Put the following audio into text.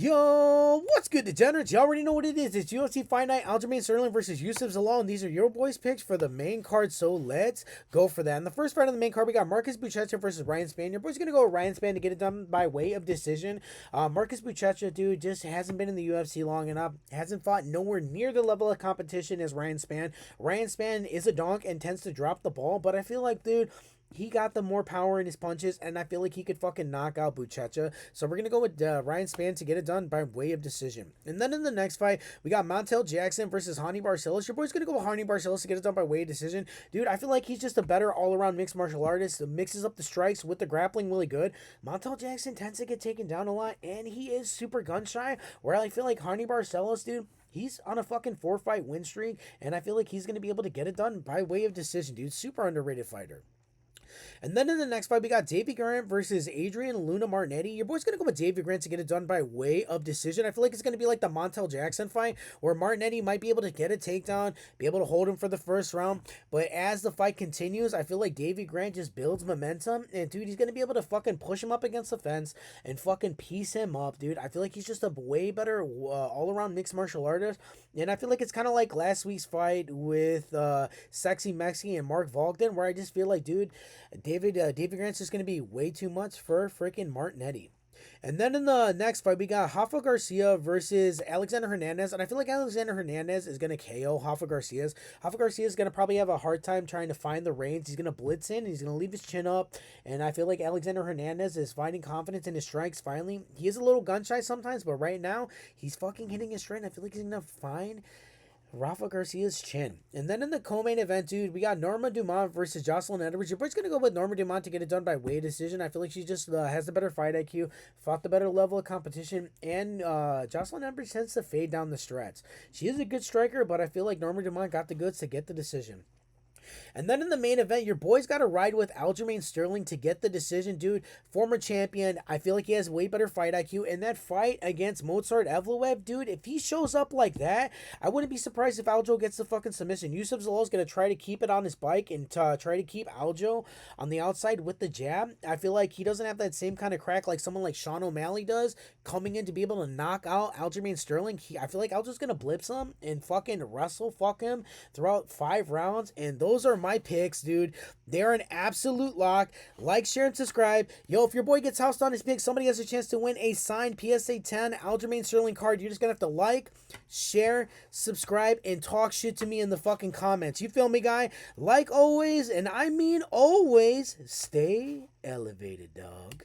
Yo, what's good, degenerates? You already know what it is. It's UFC Fight Night, Aljamain Sterling versus Yusuf Zalal, and these are your boys' picks for the main card, so let's go for that. In the first fight on the main card, we got Marcus Buchecha versus Ryan Spann. Your boy's going to go with Ryan Spann to get it done by way of decision. Marcus Buchecha, dude, just hasn't been in the UFC long enough. Hasn't fought nowhere near the level of competition as Ryan Spann. Ryan Spann is a donk and tends to drop the ball, but I feel like, dude, he got the more power in his punches, and I feel like he could fucking knock out Buchecha. So we're going to go with Ryan Spann to get it done by way of decision. And then in the next fight, we got Montel Jackson versus Hani Barcelos. Your boy's going to go with Hani Barcelos to get it done by way of decision. Dude, I feel like he's just a better all-around mixed martial artist. Mixes up the strikes with the grappling really good. Montel Jackson tends to get taken down a lot, and he is super gun-shy, where I feel like Hani Barcelos, dude, he's on a fucking 4-fight win streak, and I feel like he's going to be able to get it done by way of decision, dude. Super underrated fighter. And then in the next fight, we got Davey Grant versus Adrian Luna Martinetti. Your boy's going to go with Davey Grant to get it done by way of decision. I feel like it's going to be like the Montel Jackson fight, where Martinetti might be able to get a takedown, be able to hold him for the first round. But as the fight continues, I feel like Davey Grant just builds momentum. And, dude, he's going to be able to fucking push him up against the fence and fucking piece him up, dude. I feel like he's just a way better all-around mixed martial artist. And I feel like it's kind of like last week's fight with Sexy Mexi and Mark Volkden, where I just feel like, dude, David Grant's just going to be way too much for freaking Martinetti. And then in the next fight, we got Rafa Garcia versus Alexander Hernandez. And I feel like Alexander Hernandez is going to KO Rafa Garcia. Rafa Garcia is going to probably have a hard time trying to find the reins. He's going to blitz in. He's going to leave his chin up. And I feel like Alexander Hernandez is finding confidence in his strikes finally. He is a little gun shy sometimes, but right now, he's fucking hitting his stride. I feel like he's going to find Rafa Garcia's chin. And then in the co-main event, dude, we got Norma Dumont versus Jocelyn Edwards. Your boy's going to go with Norma Dumont to get it done by way of decision. I feel like she just has the better fight IQ, fought the better level of competition, and Jocelyn Edwards tends to fade down the stretch. She is a good striker, but I feel like Norma Dumont got the goods to get the decision. And then in the main event, your boy's got to ride with Aljamain Sterling to get the decision, dude. Former champion. I feel like he has way better fight IQ. And that fight against Mozart Evloev, dude, if he shows up like that, I wouldn't be surprised if Aljo gets the fucking submission. Yusuf Zalal is going to try to keep it on his bike and try to keep Aljo on the outside with the jab. I feel like he doesn't have that same kind of crack like someone like Sean O'Malley does, coming in to be able to knock out Aljamain Sterling. I feel like Aljo's going to blitz him and fucking wrestle fuck him throughout 5 rounds. And those are my picks, dude. They're an absolute lock. Like, share, and subscribe. Yo, if your boy gets housed on his picks, somebody has a chance to win a signed PSA 10 Aljamain Sterling card. You're just gonna have to like, share, subscribe, and talk shit to me in the fucking comments. You feel me, guy? Like always, and I mean always, stay elevated, dog.